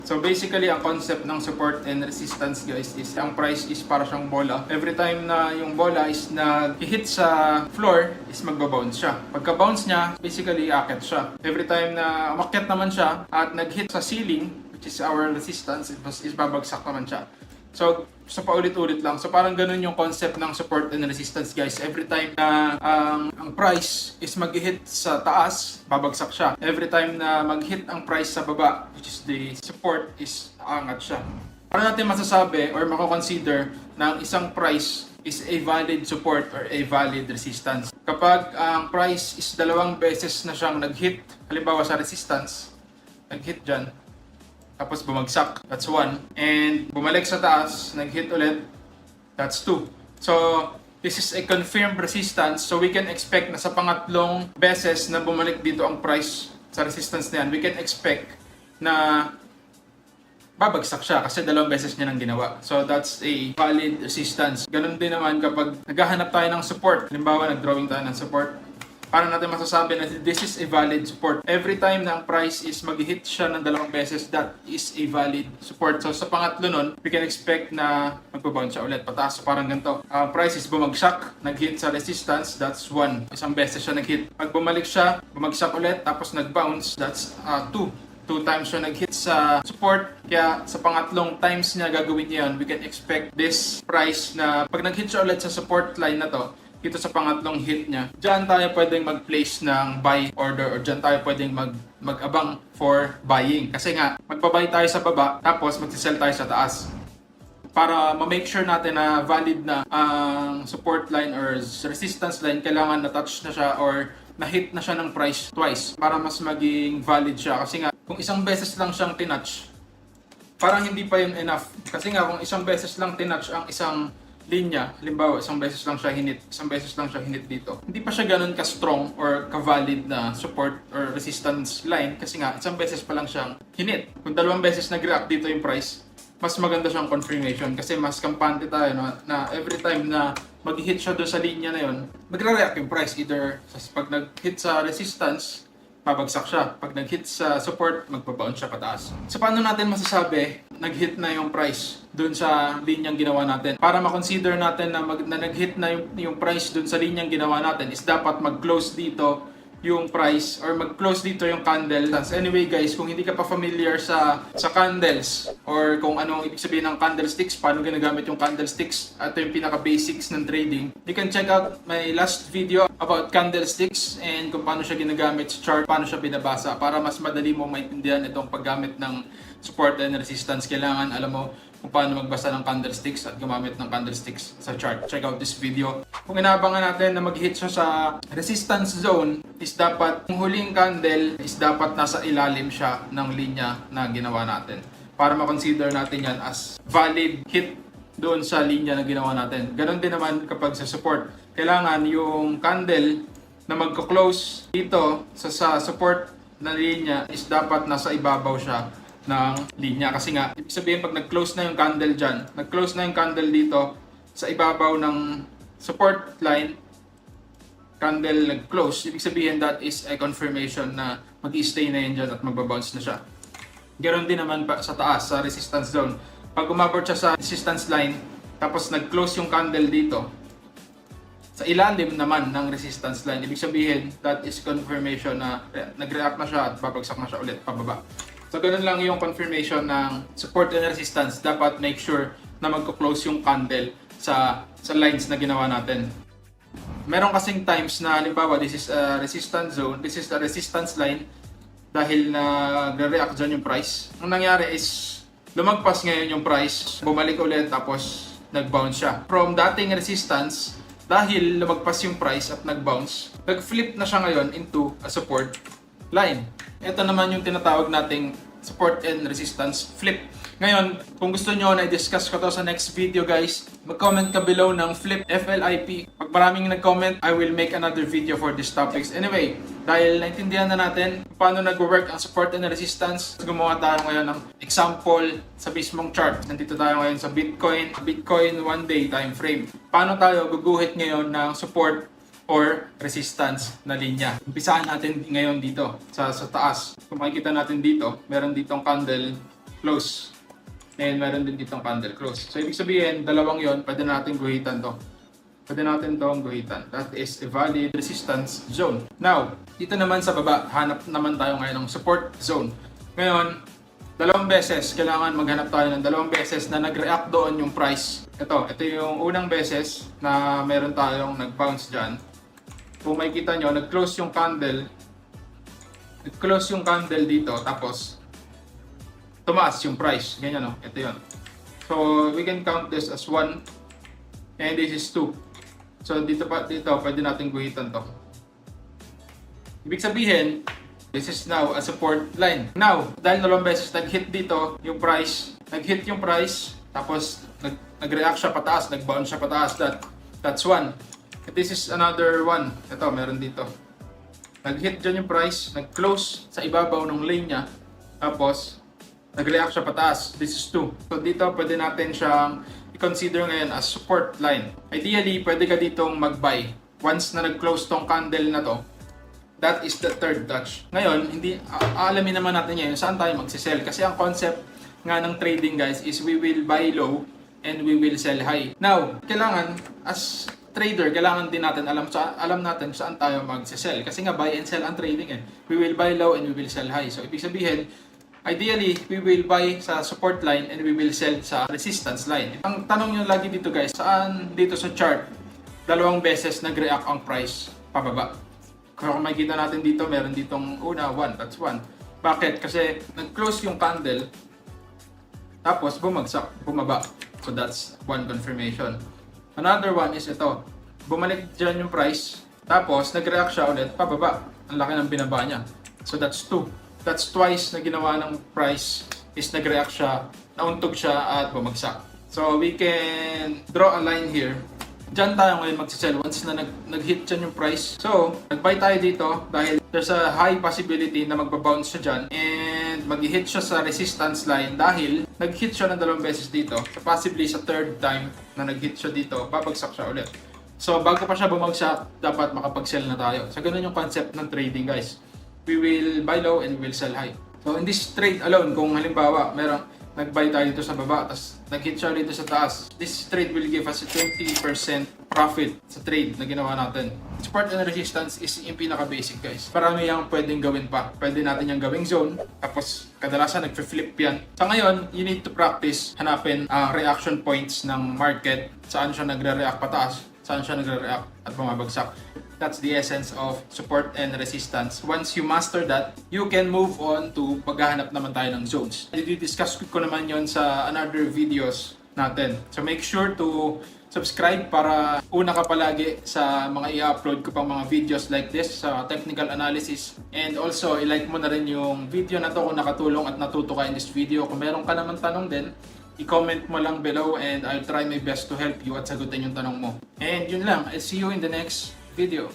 So basically, ang concept ng support and resistance guys is ang price is para siyang bola. Every time na yung bola is nag-hit sa floor is magbabounce siya. Pagka-bounce niya, basically aakit siya. Every time na umakyat naman siya at nag-hit sa ceiling, which is our resistance, is babagsak naman siya. So paulit-ulit lang. So parang ganun yung concept ng support and resistance guys. Every time na ang price is mag-hit sa taas, babagsak siya. Every time na mag-hit ang price sa baba, which is the support, is aangat siya. Para natin masasabi or mako-consider na ang isang price is a valid support or a valid resistance. Kapag ang price is dalawang beses na siyang nag-hit, halimbawa sa resistance, nag-hit dyan, tapos bumagsak, that's 1. And bumalik sa taas, nag-hit ulit, that's 2. So, this is a confirmed resistance. So, we can expect na sa pangatlong beses na bumalik dito ang price sa resistance na yan, we can expect na babagsak siya kasi dalawang beses niya nang ginawa. So, that's a valid resistance. Ganun din naman kapag naghahanap tayo ng support. Halimbawa, nag-drawing tayo ng support. Para natin masasabi na this is a valid support. Every time na ang price is mag-hit siya ng dalawang beses, that is a valid support. So sa pangatlo nun, we can expect na magbabounce siya ulit. Pataas, so parang ganito. Price is bumagsak, nag-hit sa resistance, that's 1. Isang beses siya nag-hit. Pag bumalik siya, bumagsak ulit, tapos nag-bounce, that's 2. 2 times siya nag-hit sa support. Kaya sa pangatlong times niya gagawin niya yun, we can expect this price na pag nag-hit siya ulit sa support line na to, dito sa pangatlong hit niya, dyan tayo pwedeng mag-place ng buy order or dyan tayo pwedeng mag-abang for buying. Kasi nga, magbabuy tayo sa baba, tapos mag-sell tayo sa taas. Para ma-make sure natin na valid na ang support line or resistance line, kailangan na-touch na siya or na-hit na siya ng price twice para mas maging valid siya. Kasi nga, kung isang beses lang siyang tinouch, parang hindi pa yun enough. Kasi nga, kung isang beses lang tinouch ang isang linya, halimbawa isang beses lang siya hinit dito, hindi pa siya ganun ka-strong or ka-valid na support or resistance line kasi nga isang beses pa lang siyang hinit. Kung dalawang beses nag-react dito yung price, mas maganda siyang confirmation kasi mas kampante tayo na every time na mag-hit siya doon sa linya na yun, magre-react yung price either pag nag-hit sa resistance, babagsak siya. Pag nag-hit sa support, magpa-bounce siya pataas. So paano natin masasabi nag-hit na yung price dun sa linyang ginawa natin? Para ma-consider natin na, nag-hit na yung price dun sa linyang ginawa natin is dapat mag-close dito yung price or mag-close dito yung candle. Anyway guys, kung hindi ka pa familiar sa candles or kung anong ibig sabihin ng candlesticks, paano ginagamit yung candlesticks, ito yung pinaka-basics ng trading. You can check out my last video about candlesticks and kung paano siya ginagamit sa chart, paano siya binabasa para mas madali mo maintindihan itong paggamit ng support and resistance. Kailangan alam mo kung paano magbasa ng candlesticks at gumamit ng candlesticks sa chart. Check out this video. Kung inaabangan natin na mag-hit siya sa resistance zone, is dapat, yung huling candle is dapat nasa ilalim siya ng linya na ginawa natin. Para ma-consider natin yan as valid hit doon sa linya na ginawa natin. Ganon din naman kapag sa support. Kailangan yung candle na magko-close dito sa support na linya is dapat nasa ibabaw siya ng linya. Kasi nga, ibig sabihin pag nag-close na yung candle dyan, nag-close na yung candle dito sa ibabaw ng support line, candle nag-close, ibig sabihin that is a confirmation na mag-i-stay na yun dyan at magbabounce na siya. Ganoon din naman pa sa taas, sa resistance zone. Pag umabot siya sa resistance line, tapos nag-close yung candle dito, sa ilalim naman ng resistance line, ibig sabihin that is confirmation na nag-react na siya at babagsak na siya ulit pababa. So, ganun lang yung confirmation ng support and resistance. Dapat make sure na magko-close yung candle sa lines na ginawa natin. Meron kasing times na, halimbawa, this is a resistance zone, this is a resistance line, dahil nagre-react dyan yung price. Ang nangyari is, lumagpas ngayon yung price, bumalik ulit, tapos nag-bounce siya. From dating resistance, dahil lumagpas yung price at nag-bounce, nag-flip na siya ngayon into a support line. Ito naman yung tinatawag nating support and resistance flip. Ngayon, kung gusto nyo na i-discuss ko to sa next video guys, mag-comment ka below ng flip FLIP. Pag maraming nag-comment, I will make another video for these topics. Anyway, dahil naintindihan na natin kung paano nag-work ang support and resistance, gumawa tayo ngayon ng example sa mismong chart. Nandito tayo ngayon sa Bitcoin 1 day time frame. Paano tayo guguhit ngayon ng support or resistance na linya. Umpisahan natin ngayon dito sa taas. Kung makikita natin dito, meron ditong candle close. And meron din ditong candle close. So ibig sabihin, dalawang yon pwede natin guhitan to. Pwede natin itong guhitan. That is a valid resistance zone. Now, dito naman sa baba, hanap naman tayo ngayon ng support zone. Ngayon, dalawang beses, kailangan maghanap tayo ng dalawang beses na nag-react doon yung price. Ito yung unang beses na meron tayong nag-bounce dyan. Kung makikita nyo, nag-close yung candle dito, tapos tumaas yung price. Ganyan, no? Ito yun. So, we can count this as 1 and this is 2. So, dito pwede natin guhitan to. Ibig sabihin, this is now a support line. Now, dahil dalawang beses nag-hit dito yung price, tapos nag-react siya pataas, nag-bounce siya pataas, that's 1. This is another 1. Ito, meron dito. Nag-hit dyan yung price, nag-close sa ibabaw ng lane niya, tapos nag-react siya pataas. This is 2. So, dito pwede natin siyang i-consider ngayon as support line. Ideally, pwede ka ditong mag-buy. Once na nag-close tong candle na to, that is the third touch. Ngayon, aalamin naman natin ngayon saan tayo magsisell. Kasi ang concept nga ng trading, guys, is we will buy low and we will sell high. Now, kailangan, as trader, kailangan din natin alam natin saan tayo magsisell. Kasi nga, buy and sell ang trading eh. We will buy low and we will sell high. So, ibig sabihin, ideally, we will buy sa support line and we will sell sa resistance line. Ang tanong nyo lagi dito, guys, saan dito sa chart, dalawang beses nag-react ang price pababa. Kung makikita natin dito, meron ditong una, 1, that's 1. Bakit? Kasi nag-close yung candle, tapos bumagsak, bumaba. So that's one confirmation. Another one is ito. Bumalik dyan yung price, tapos nag-react siya ulit pababa. Ang laki ng binaba niya. So that's 2. That's twice na ginawa ng price is nag-react siya, nauntog siya at bumagsak. So we can draw a line here. Diyan tayo ngayon magsisell once na nag-hit dyan yung price. So, nag-buy tayo dito dahil there's a high possibility na magbabounce siya dyan and mag-hit siya sa resistance line dahil nag-hit siya ng dalawang beses dito. So, possibly sa third time na nag-hit siya dito, babagsak siya ulit. So, bago pa siya bumagsak, dapat makapag-sell na tayo. So, ganun yung concept ng trading, guys. We will buy low and we will sell high. So, in this trade alone, kung halimbawa, nag-buy tayo dito sa baba, tapos nag-hit siya dito sa taas, this trade will give us a 20% profit sa trade na ginawa natin. Support and resistance is yung pinaka-basic, guys. Marami yung pwedeng gawin pa. Pwede natin yung gawing zone, tapos kadalasan nag-flip yan. Sa ngayon, you need to practice hanapin ang reaction points ng market, saan siya nagre-react pataas, saan siya nagre-react at bumabagsak. That's the essence of support and resistance. Once you master that, you can move on to paghahanap naman tayo ng zones. I-discuss ko naman yon sa another videos natin. So make sure to subscribe para una ka palagi sa mga i-upload ko pang mga videos like this sa technical analysis. And also, i-like mo na rin yung video na to kung nakatulong at natuto ka in this video. Kung meron ka naman tanong din, i-comment mo lang below and I'll try my best to help you at sagutin yung tanong mo. And yun lang, I'll see you in the next video.